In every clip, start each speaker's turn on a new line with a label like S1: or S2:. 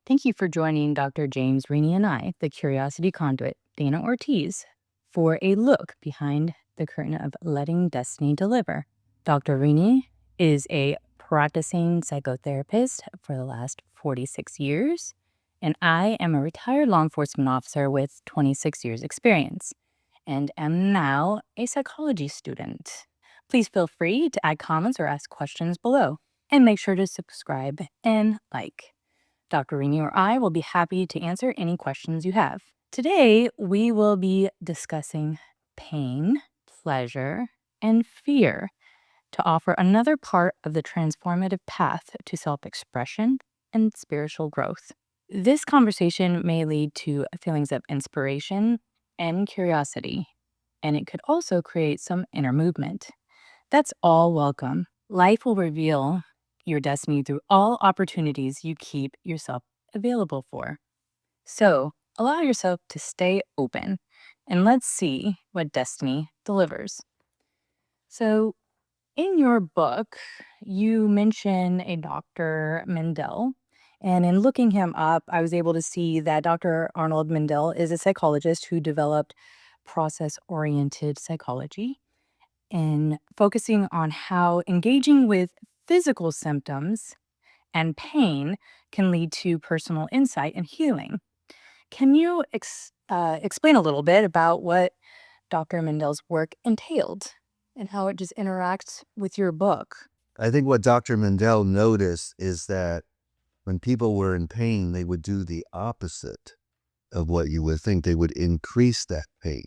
S1: Thank you for joining Dr. James, Rini, and I, the Curiosity Conduit, Dana Ortiz, for a look behind the curtain of letting destiny deliver. Dr. Rini is a practicing psychotherapist for the last 46 years, and I am a retired law enforcement officer with 26 years' experience, and am now a psychology student. Please feel free to add comments or ask questions below, and make sure to subscribe and like. Dr. Rini or I will be happy to answer any questions you have. Today, we will be discussing pain, pleasure, and fear to offer another part of the transformative path to self expression and spiritual growth. This conversation may lead to feelings of inspiration and curiosity, and it could also create some inner movement. That's all welcome. Life will reveal your destiny through all opportunities you keep yourself available for. So allow yourself to stay open and let's see what destiny delivers. So, in your book, you mention a Dr. Mendel. And in looking him up, I was able to see that Dr. Arnold Mendel is a psychologist who developed process oriented psychology in focusing on how engaging with physical symptoms and pain can lead to personal insight and healing. Can you explain a little bit about what Dr. Mendel's work entailed and how it just interacts with your book?
S2: I think what Dr. Mendel noticed is that when people were in pain, they would do the opposite of what you would think. They would increase that pain.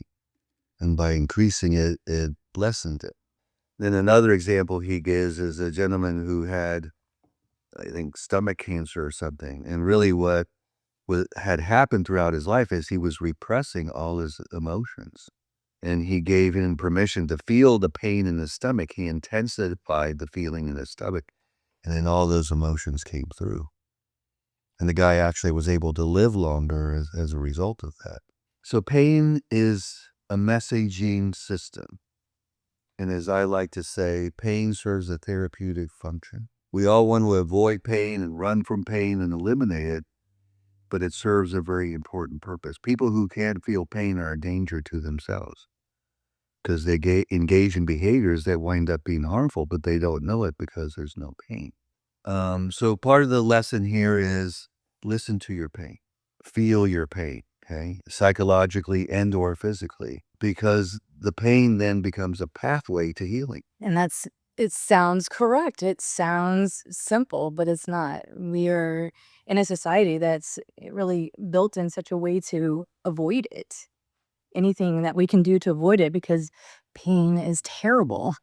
S2: And by increasing it, it lessened it. Then another example he gives is a gentleman who had, I think, stomach cancer or something. And really what had happened throughout his life is he was repressing all his emotions. And he gave him permission to feel the pain in his stomach. He intensified the feeling in his stomach. And then all those emotions came through. And the guy actually was able to live longer as a result of that. So pain is a messaging system. And as I like to say, pain serves a therapeutic function. We all want to avoid pain and run from pain and eliminate it, but it serves a very important purpose. People who can't feel pain are a danger to themselves because they engage in behaviors that wind up being harmful, but they don't know it because there's no pain. So part of the lesson here is listen to your pain, feel your pain, okay, psychologically and or physically, because the pain then becomes a pathway to healing.
S1: And it sounds correct. It sounds simple, but it's not. We are in a society that's really built in such a way to avoid it. Anything that we can do to avoid it because pain is terrible.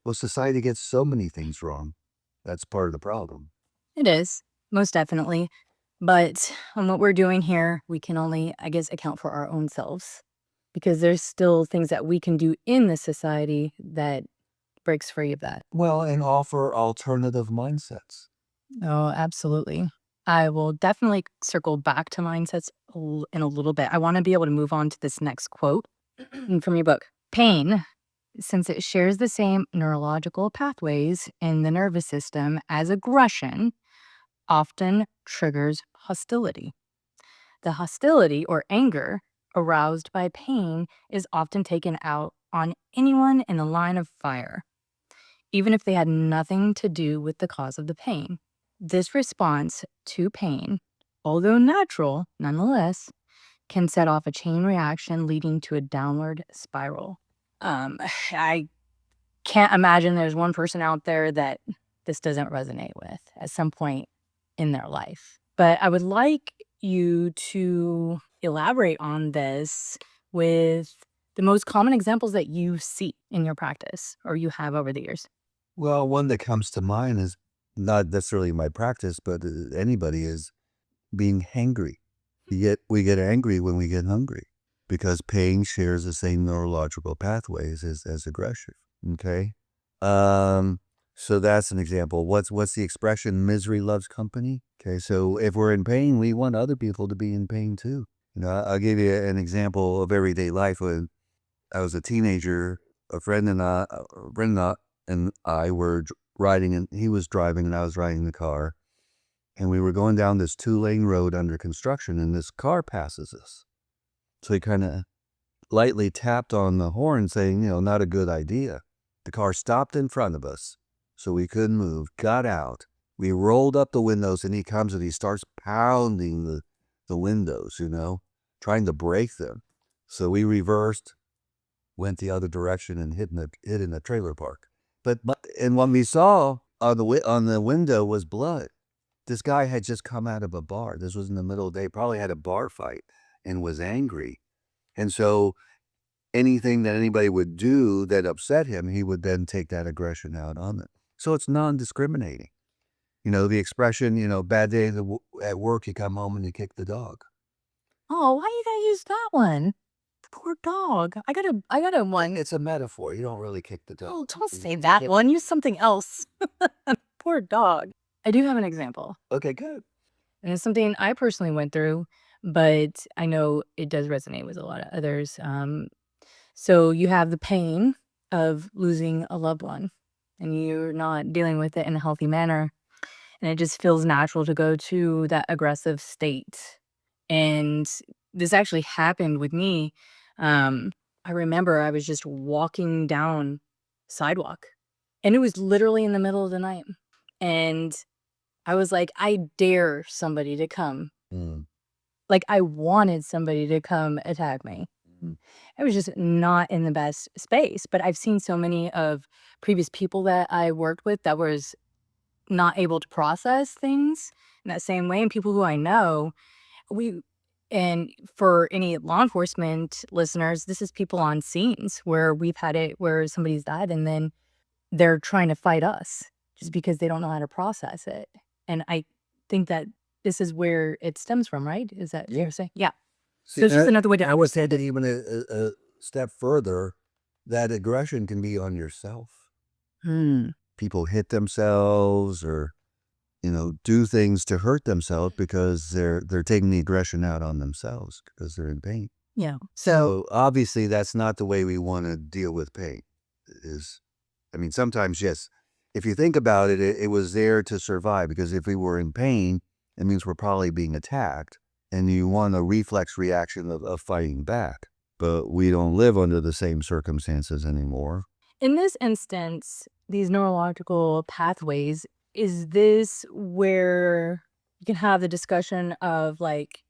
S2: Well, society gets so many things wrong. That's part of the problem.
S1: It is, most definitely. But on what we're doing here, we can only, I guess, account for our own selves because there's still things that we can do in this society that breaks free of that.
S2: Well, and offer alternative mindsets.
S1: Oh, absolutely. I will definitely circle back to mindsets in a little bit. I want to be able to move on to this next quote from your book. Pain, since it shares the same neurological pathways in the nervous system as aggression, often triggers hostility. The hostility or anger aroused by pain is often taken out on anyone in the line of fire, even if they had nothing to do with the cause of the pain. This response to pain, although natural nonetheless, can set off a chain reaction leading to a downward spiral. I can't imagine there's one person out there that this doesn't resonate with at some point in their life. But I would like you to elaborate on this with the most common examples that you see in your practice or you have over the years.
S2: Well, one that comes to mind is not necessarily my practice, but anybody is being hangry. Yet we get angry when we get hungry because pain shares the same neurological pathways as aggression. Okay. So that's an example. What's the expression? Misery loves company. Okay. So if we're in pain, we want other people to be in pain too. I'll give you an example of everyday life. When I was a teenager, a friend and I were riding, and he was driving and I was riding the car. And we were going down this 2-lane road under construction, and this car passes us. So he kind of lightly tapped on the horn saying, not a good idea. The car stopped in front of us, so we couldn't move, got out. We rolled up the windows, and he comes and he starts pounding the windows, trying to break them. So we reversed, went the other direction, and hid in a trailer park. And what we saw on the window was blood. This guy had just come out of a bar. This was in the middle of the day, probably had a bar fight and was angry. And so anything that anybody would do that upset him, he would then take that aggression out on them. So it's non-discriminating. The expression, bad day at work, you come home and you kick the dog.
S1: Oh, why you gotta use that one? Poor dog. I got a one.
S2: It's a metaphor. You don't really kick the dog.
S1: Oh, don't say that one. Use something else. Poor dog. I do have an example.
S2: Okay, good.
S1: And it's something I personally went through, but I know it does resonate with a lot of others. So you have the pain of losing a loved one, and you're not dealing with it in a healthy manner. And it just feels natural to go to that aggressive state. And this actually happened with me. I remember I was just walking down sidewalk, and it was literally in the middle of the night. And I was like, I dare somebody to come. Like, I wanted somebody to come attack me. I was just not in the best space. But I've seen so many of previous people that I worked with that was not able to process things in that same way. And people who I know, and for any law enforcement listeners, this is people on scenes where we've had it where somebody's died and then they're trying to fight us just because they don't know how to process it. And I think that this is where it stems from, right? Is that fair to say? Yeah. So it's just another way to.
S2: I would say that even a step further, that aggression can be on yourself. People hit themselves or, do things to hurt themselves because they're taking the aggression out on themselves because they're in pain.
S1: Yeah.
S2: So obviously that's not the way we want to deal with pain. Sometimes, yes, if you think about it, it was there to survive, because if we were in pain, it means we're probably being attacked, and you want a reflex reaction of fighting back. But we don't live under the same circumstances anymore.
S1: In this instance, these neurological pathways, is this where you can have the discussion of like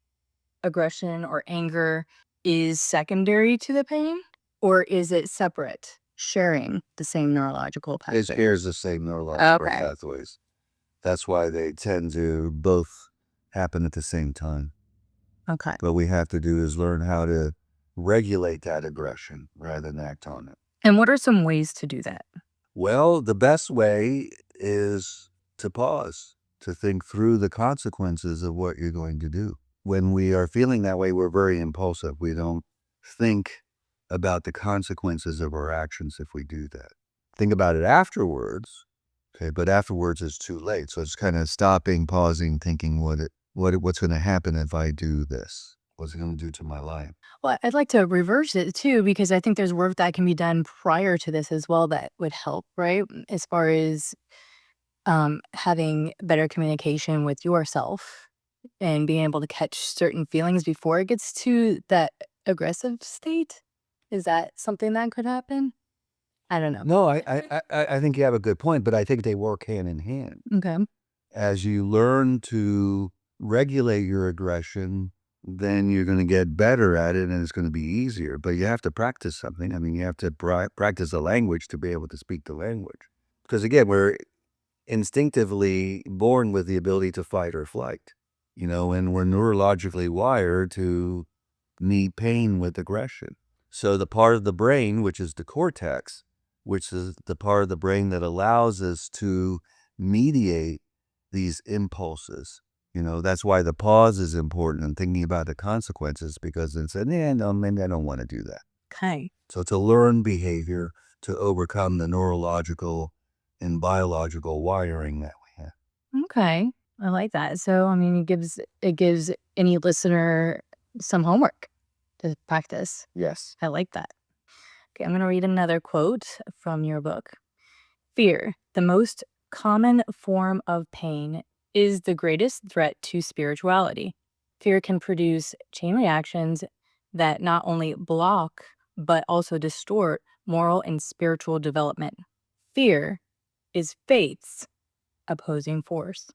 S1: aggression or anger is secondary to the pain, or is it separate, sharing the same neurological
S2: It
S1: pathways?
S2: shares the same neurological
S1: Okay.
S2: pathways. That's why they tend to both happen at the same time.
S1: Okay.
S2: What we have to do is learn how to regulate that aggression rather than act on it.
S1: And what are some ways to do that?
S2: Well, the best way is to pause, to think through the consequences of what you're going to do. When we are feeling that way, we're very impulsive. We don't think about the consequences of our actions if we do that. Think about it afterwards, okay, but afterwards is too late. So it's kind of stopping, pausing, thinking what's going to happen if I do this? What's it going to do to my life?
S1: Well, I'd like to reverse it too, because I think there's work that can be done prior to this as well that would help, right? As far as having better communication with yourself and being able to catch certain feelings before it gets to that aggressive state. Is that something that could happen? I don't know.
S2: No, I think you have a good point, but I think they work hand in hand.
S1: Okay.
S2: As you learn to regulate your aggression, then you're going to get better at it and it's going to be easier. But you have to practice something. You have to practice the language to be able to speak the language. Because again, we're instinctively born with the ability to fight or flight, and we're neurologically wired to meet pain with aggression. So the part of the brain, which is the cortex, which is the part of the brain that allows us to mediate these impulses. That's why the pause is important and thinking about the consequences, because it's no, maybe I don't want to do that.
S1: Okay.
S2: So to learn behavior to overcome the neurological and biological wiring that we have.
S1: Okay. I like that. So, it gives any listener some homework to practice.
S2: Yes.
S1: I like that. Okay, I'm going to read another quote from your book. Fear, the most common form of pain, is the greatest threat to spirituality. Fear can produce chain reactions that not only block, but also distort moral and spiritual development. Fear is faith's opposing force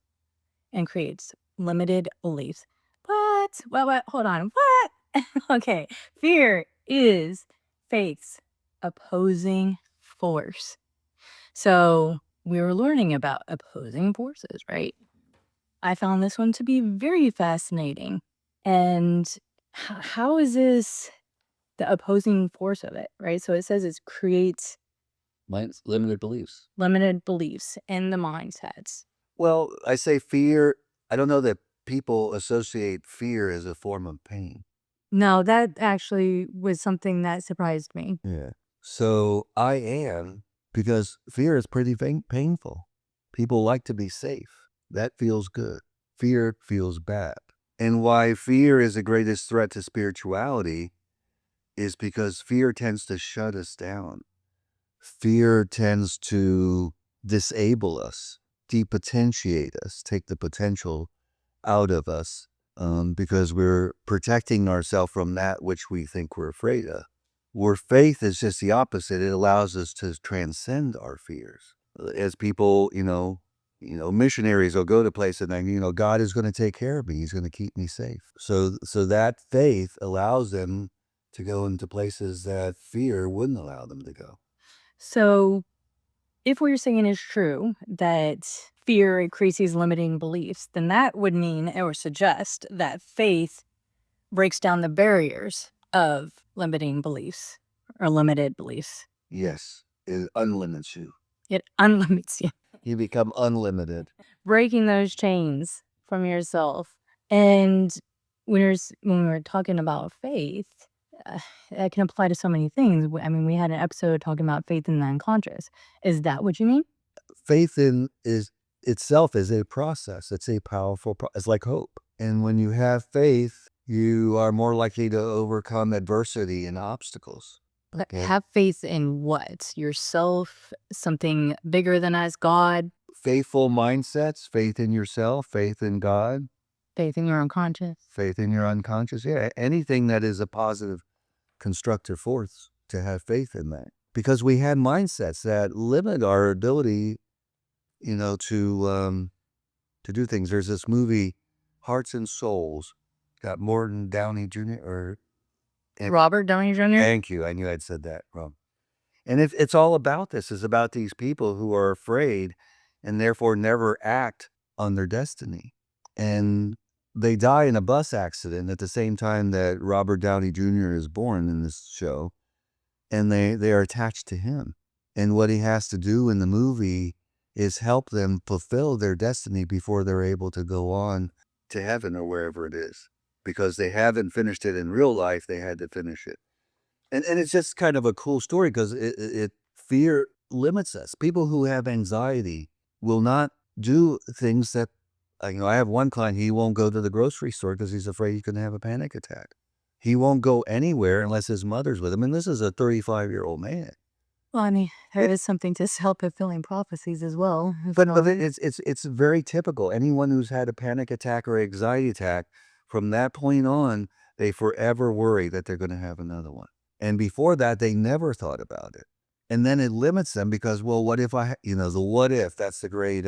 S1: and creates limited beliefs. What? What? Hold on. What? Okay. Fear is faith's opposing force. So we were learning about opposing forces, right? I found this one to be very fascinating. And how is this the opposing force of it, right? So it says it creates
S2: Limited beliefs.
S1: limited beliefs in the mindsets.
S2: Well, I say fear. I don't know that people associate fear as a form of pain.
S1: No, that actually was something that surprised me.
S2: Yeah. So I am, because fear is pretty painful. People like to be safe. That feels good. Fear feels bad. And why fear is the greatest threat to spirituality is because fear tends to shut us down. Fear tends to disable us, depotentiate us, take the potential out of us, because we're protecting ourselves from that which we think we're afraid of. Where faith is just the opposite. It allows us to transcend our fears. As people, missionaries will go to places and God is going to take care of me. He's going to keep me safe. So that faith allows them to go into places that fear wouldn't allow them to go.
S1: So if what you're saying is true, that fear increases limiting beliefs, then that would mean or suggest that faith breaks down the barriers of limiting beliefs or limited beliefs.
S2: Yes, it unlimits you.
S1: It unlimits you,
S2: You become unlimited.
S1: breaking those chains from yourself. And when we were talking about faith, that can apply to so many things. I mean, we had an episode talking about faith in the unconscious. Is that what you mean?
S2: Faith in is itself is a process. It's a powerful it's like hope. And when you have faith, you are more likely to overcome adversity and obstacles. Okay.
S1: Have faith in what? Yourself, something bigger than us, God,
S2: Faithful mindsets, faith in yourself, faith in God,
S1: faith in your unconscious.
S2: faith in your unconscious. Yeah, anything that is a positive, constructive force, to have faith in that. Because we have mindsets that limit our ability, to do things. There's this movie, Hearts and Souls, got Morton Downey Jr.
S1: Robert Downey Jr.?
S2: Thank you. I knew I'd said that wrong. And it's all about this. It's about these people who are afraid and therefore never act on their destiny. And they die in a bus accident at the same time that Robert Downey Jr. is born in this show. And they are attached to him. And what he has to do in the movie is help them fulfill their destiny before they're able to go on to heaven or wherever it is. Because they haven't finished it in real life, they had to finish it. And it's just kind of a cool story because fear limits us. People who have anxiety will not do things that, I have one client, he won't go to the grocery store because he's afraid he's going to have a panic attack. He won't go anywhere unless his mother's with him. And this is a 35-year-old man.
S1: Well, I mean, there is something to self-fulfilling prophecies as well.
S2: But it's very typical. Anyone who's had a panic attack or anxiety attack, from that point on, they forever worry that they're going to have another one. And before that, they never thought about it. And then it limits them because, well, what if the what if, that's the great,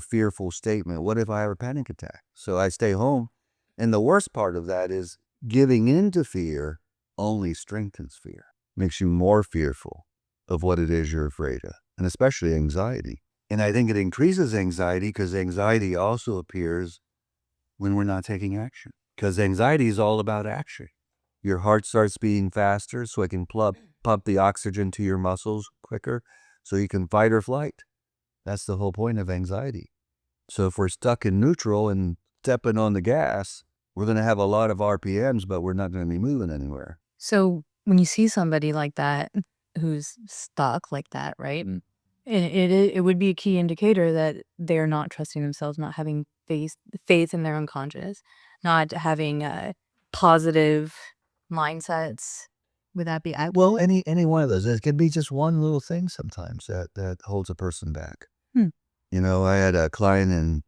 S2: fearful statement. What if I have a panic attack? So I stay home. And the worst part of that is giving into fear only strengthens fear, makes you more fearful of what it is you're afraid of, and especially anxiety. And I think it increases anxiety because anxiety also appears when we're not taking action. Because anxiety is all about action. Your heart starts beating faster so it can pump the oxygen to your muscles quicker so you can fight or flight. That's the whole point of anxiety. So if we're stuck in neutral and stepping on the gas, we're going to have a lot of RPMs, but we're not going to be moving anywhere.
S1: So when you see somebody like that, who's stuck like that, right? It would be a key indicator that they're not trusting themselves, not having faith in their unconscious, not having positive mindsets. Would that be accurate?
S2: Well, any one of those. It could be just one little thing sometimes that holds a person back.
S1: Hmm.
S2: I had a client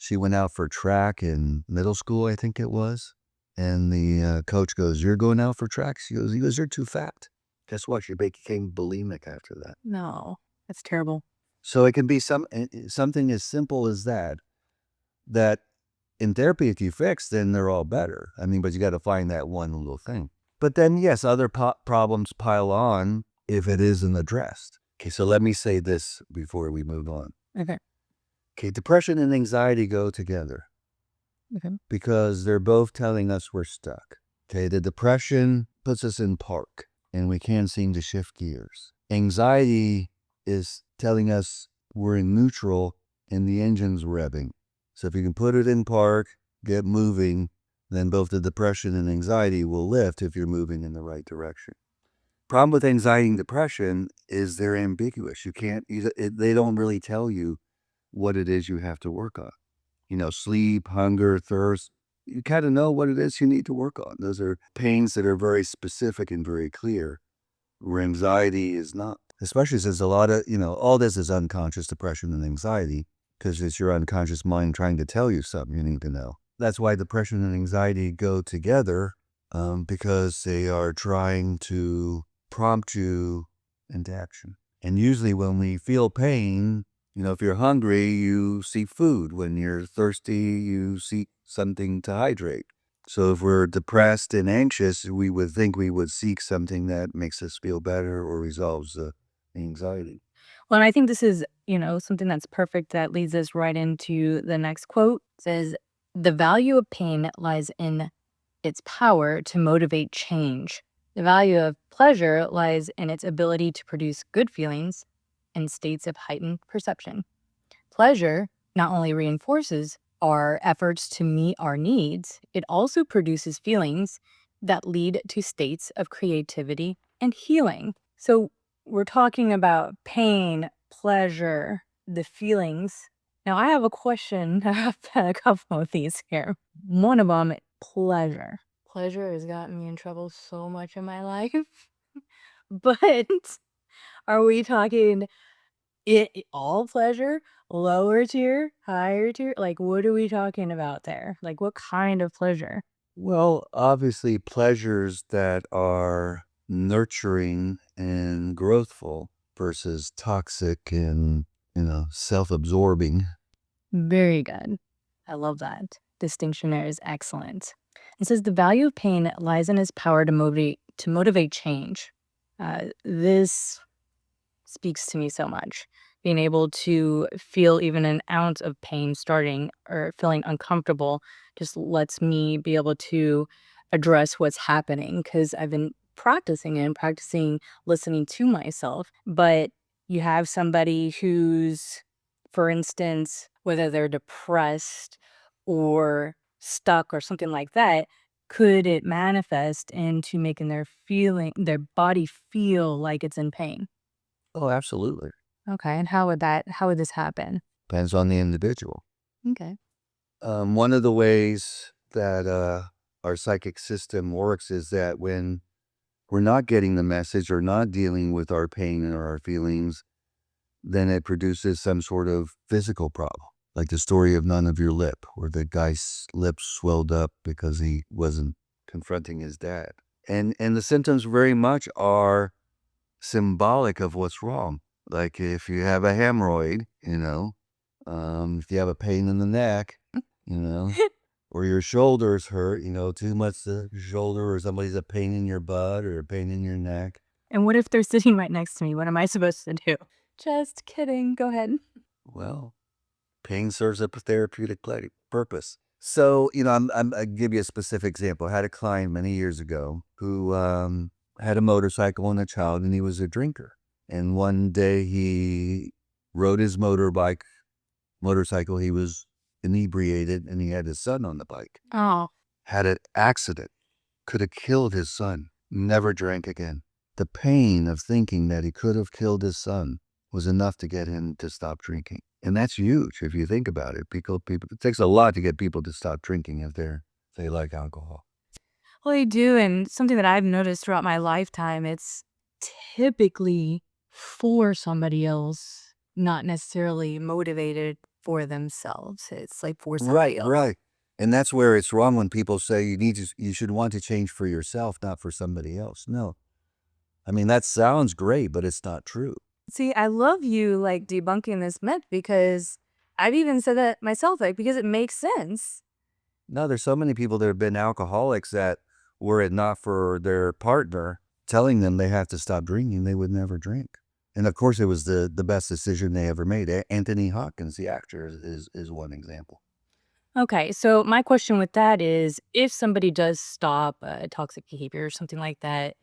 S2: She went out for track in middle school, I think it was. And the coach goes, "You're going out for track?" He goes, "You're too fat." Guess what? She became bulimic after that.
S1: No, that's terrible.
S2: So it can be something as simple as that, that in therapy, if you fix, then they're all better. I mean, but you got to find that one little thing. But then, yes, other problems pile on if it isn't addressed. Okay, so let me say this before we move on.
S1: Okay.
S2: Okay, depression and anxiety go together
S1: Okay.
S2: because they're both telling us we're stuck. Okay, the depression puts us in park and we can't seem to shift gears. Anxiety is telling us we're in neutral and the engine's revving. So if you can put it in park, get moving, then both the depression and anxiety will lift if you're moving in the right direction. Problem with anxiety and depression is they're ambiguous. You can't, they don't really tell you what it is you have to work on. You know, sleep, hunger, thirst. You kind of know what it is you need to work on. Those are pains that are very specific and very clear, where anxiety is not. Especially since a lot of, all this is unconscious depression and anxiety, because it's your unconscious mind trying to tell you something you need to know. That's why depression and anxiety go together, because they are trying to prompt you into action. And usually when we feel pain, if you're hungry, you seek food. When you're thirsty, you seek something to hydrate. So if we're depressed and anxious, we would think we would seek something that makes us feel better or resolves the anxiety.
S1: Well, and I think this is, something that's perfect that leads us right into the next quote. It says, "The value of pain lies in its power to motivate change. The value of pleasure lies in its ability to produce good feelings and states of heightened perception. Pleasure not only reinforces our efforts to meet our needs, it also produces feelings that lead to states of creativity and healing." So we're talking about pain, pleasure, the feelings. Now, I have a question. I have a couple of these here. One of them, pleasure. Pleasure has gotten me in trouble so much in my life. But are we talking all pleasure, lower tier, higher tier? Like, what are we talking about there? Like, what kind of pleasure?
S2: Well, obviously, pleasures that are nurturing and growthful versus toxic and, self-absorbing.
S1: Very good. I love that. Distinction there is excellent. It says the value of pain lies in its power to motivate change. This speaks to me so much. Being able to feel even an ounce of pain starting or feeling uncomfortable just lets me be able to address what's happening because I've been practicing it and practicing listening to myself. But you have somebody who's, for instance, whether they're depressed or stuck or something like that, could it manifest into making their body feel like it's in pain?
S2: Oh, absolutely.
S1: Okay, and how would this happen?
S2: Depends on the individual.
S1: Okay.
S2: One of the ways that our psychic system works is that when we're not getting the message or not dealing with our pain or our feelings, then it produces some sort of physical problem. Like the story of None of Your Lip, where the guy's lips swelled up because he wasn't confronting his dad. And the symptoms very much are symbolic of what's wrong. Like if you have a hemorrhoid, if you have a pain in the neck, you know, or your shoulders hurt, too much shoulder, or somebody's a pain in your butt or a pain in your neck.
S1: And what if they're sitting right next to me? What am I supposed to do? Just kidding. Go ahead.
S2: Well, pain serves a therapeutic purpose. So, I'll give you a specific example. I had a client many years ago who had a motorcycle and a child, and he was a drinker. And one day he rode his motorcycle. He was inebriated, and he had his son on the bike.
S1: Oh,
S2: Had an accident, could have killed his son, never drank again. The pain of thinking that he could have killed his son was enough to get him to stop drinking. And that's huge if you think about it. People, it takes a lot to get people to stop drinking if they like alcohol.
S1: well, I do. And something that I've noticed throughout my lifetime, it's typically for somebody else, not necessarily motivated for themselves. It's like for somebody else.
S2: Right. And that's where it's wrong when people say you should want to change for yourself, not for somebody else. No. I mean, that sounds great, but it's not true.
S1: See, I love you like debunking this myth because I've even said that myself, like, because it makes sense.
S2: No, there's so many people that have been alcoholics that were it not for their partner telling them they have to stop drinking, they would never drink. And of course, it was the best decision they ever made. Anthony Hopkins, the actor, is one example.
S1: Okay, so my question with that is if somebody does stop toxic behavior or something like that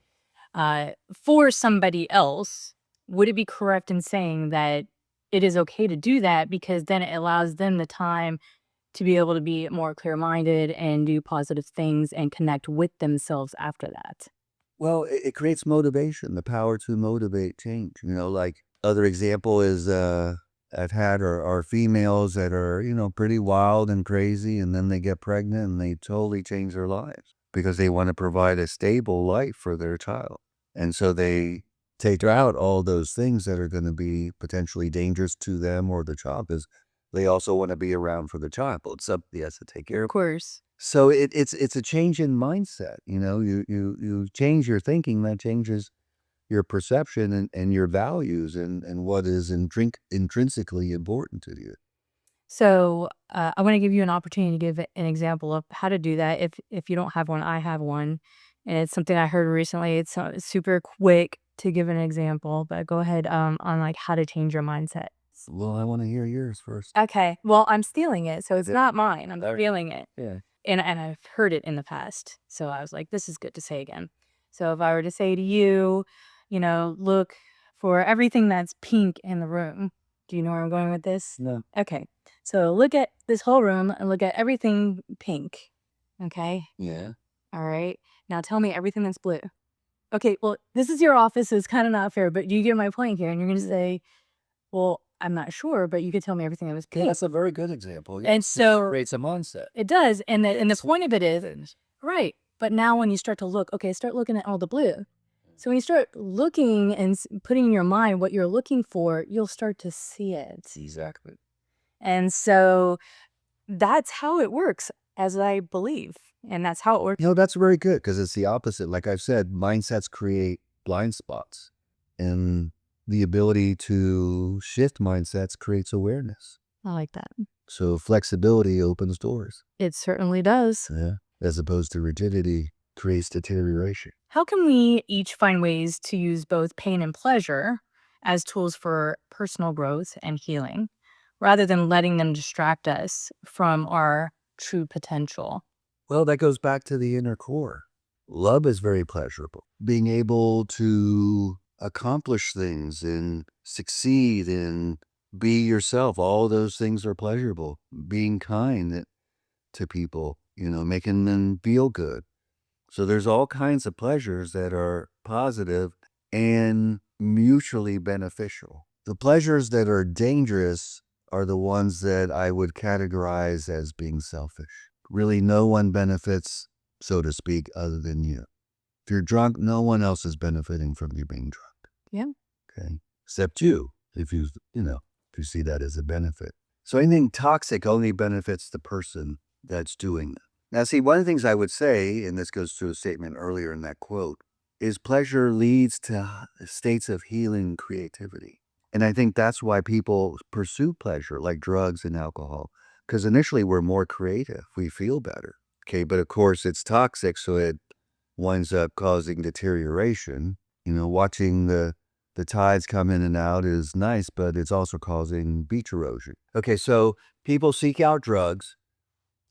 S1: for somebody else, would it be correct in saying that it is okay to do that because then it allows them the time to be able to be more clear minded and do positive things and connect with themselves after that?
S2: Well, it creates motivation, the power to motivate change. Like other example is I've had are females that are, pretty wild and crazy, and then they get pregnant and they totally change their lives because they want to provide a stable life for their child. And so they take out all those things that are going to be potentially dangerous to them or the child because they also want to be around for the child. It's somebody has to take care
S1: Of
S2: of.
S1: course.
S2: So it's a change in mindset. You change your thinking, that changes your perception and your values and what is intrinsically important to you.
S1: So I want to give you an opportunity to give an example of how to do that. If you don't have one, I have one, and it's something I heard recently. It's super quick to give an example, but go ahead on like how to change your mindset.
S2: Well, I want to hear yours first.
S1: Okay, well I'm stealing it, so it's
S2: Yeah.
S1: not mine. I'm
S2: All right.
S1: stealing it,
S2: Yeah.
S1: and I've heard it in the past. So I was like, this is good to say again. So if I were to say to you, look for everything that's pink in the room. Do you know where I'm going with this?
S2: No.
S1: Okay. So look at this whole room and look at everything pink. Okay.
S2: Yeah.
S1: All right. Now tell me everything that's blue. Okay. Well, this is your office, so it's kind of not fair, but you get my point here. And you're going to say, well, I'm not sure, but you could tell me everything that was
S2: Yeah,
S1: pink.
S2: that's a very good example.
S1: And
S2: It
S1: so
S2: creates a mindset.
S1: it does. And the point of it is, right. But now when you start to look, okay, start looking at all the blue. So when you start looking and putting in your mind what you're looking for, you'll start to see it.
S2: Exactly.
S1: And so that's how it works, as I believe, and that's how it works.
S2: That's very good because it's the opposite. Like I've said, mindsets create blind spots, and the ability to shift mindsets creates awareness.
S1: I like that.
S2: So flexibility opens doors.
S1: It certainly does.
S2: Yeah. As opposed to rigidity creates deterioration.
S1: How can we each find ways to use both pain and pleasure as tools for personal growth and healing, rather than letting them distract us from our true potential?
S2: Well, that goes back to the inner core. Love is very pleasurable. Being able to accomplish things and succeed and be yourself, all those things are pleasurable. Being kind to people, making them feel good. So there's all kinds of pleasures that are positive and mutually beneficial. The pleasures that are dangerous are the ones that I would categorize as being selfish. Really, no one benefits, so to speak, other than you. If you're drunk, no one else is benefiting from you being drunk.
S1: Yeah.
S2: Okay. Except you, if you see that as a benefit. So anything toxic only benefits the person that's doing that. Now, see, one of the things I would say, and this goes to a statement earlier in that quote, is pleasure leads to states of healing and creativity. And I think that's why people pursue pleasure, like drugs and alcohol, because initially we're more creative. We feel better. Okay. But of course, it's toxic, so it winds up causing deterioration. Watching the tides come in and out is nice, but it's also causing beach erosion. Okay, so people seek out drugs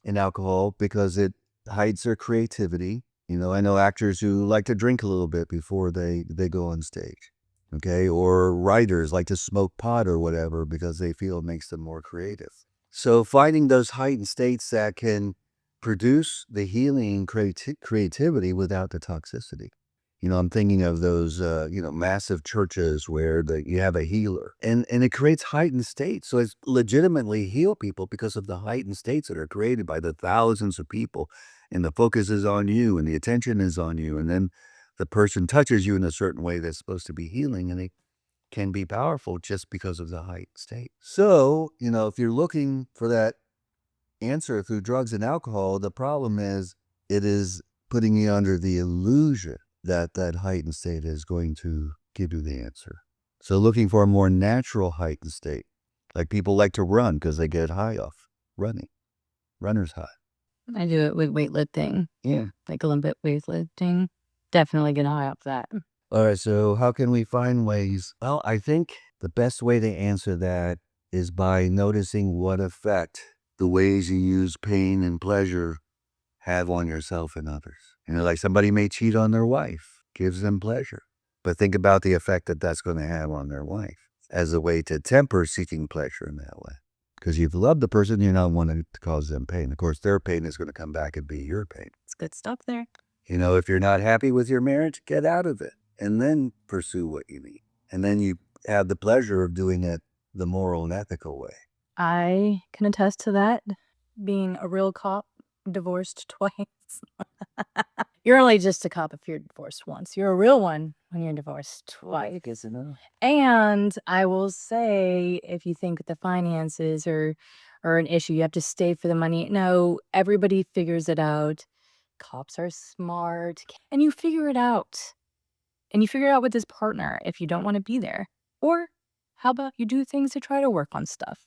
S2: and alcohol because it hides their creativity. I know actors who like to drink a little bit before they go on stage. Okay, or writers like to smoke pot or whatever because they feel it makes them more creative. So finding those heightened states that can produce the healing creativity without the toxicity. I'm thinking of those, massive churches where you have a healer and it creates heightened states. So it's legitimately heal people because of the heightened states that are created by the thousands of people, and the focus is on you and the attention is on you. And then the person touches you in a certain way that's supposed to be healing, and can be powerful just because of the heightened state. So, if you're looking for that answer through drugs and alcohol, the problem is it is putting you under the illusion that that heightened state is going to give you the answer. So looking for a more natural heightened state, like people like to run because they get high off running, runner's high.
S1: I do it with weightlifting,
S2: Yeah.
S1: like Olympic weightlifting. Definitely get high off that.
S2: All right, so how can we find ways? Well, I think the best way to answer that is by noticing what effect the ways you use pain and pleasure have on yourself and others. Like somebody may cheat on their wife, gives them pleasure. But think about the effect that that's going to have on their wife as a way to temper seeking pleasure in that way. Because you've loved the person, you're not wanting to cause them pain. Of course, their pain is going to come back and be your pain.
S1: It's good stuff there.
S2: If you're not happy with your marriage, get out of it and then pursue what you need. And then you have the pleasure of doing it the moral and ethical way.
S1: I can attest to that. Being a real cop, divorced twice. You're only just a cop if you're divorced once. You're a real one when you're divorced twice. And I will say, if you think the finances are an issue, you have to stay for the money. No, everybody figures it out. Cops are smart. And you figure it out. And you figure it out with this partner if you don't want to be there. Or how about you do things to try to work on stuff?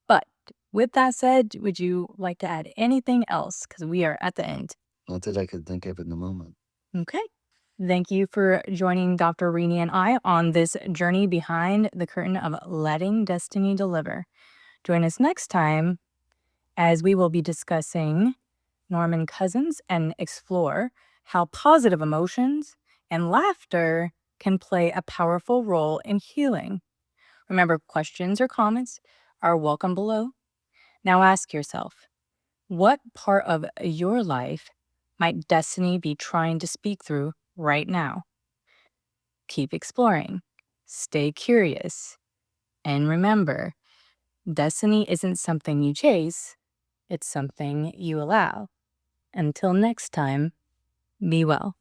S1: But with that said, would you like to add anything else? Because we are at the end.
S2: Not that I could think of in the moment.
S1: Okay. Thank you for joining Dr. Rini and I on this journey behind the curtain of letting destiny deliver. Join us next time as we will be discussing Norman Cousins and explore how positive emotions and laughter can play a powerful role in healing. Remember, questions or comments are welcome below. Now ask yourself, what part of your life might destiny be trying to speak through right now? Keep exploring, stay curious, and remember, destiny isn't something you chase, it's something you allow. Until next time, be well.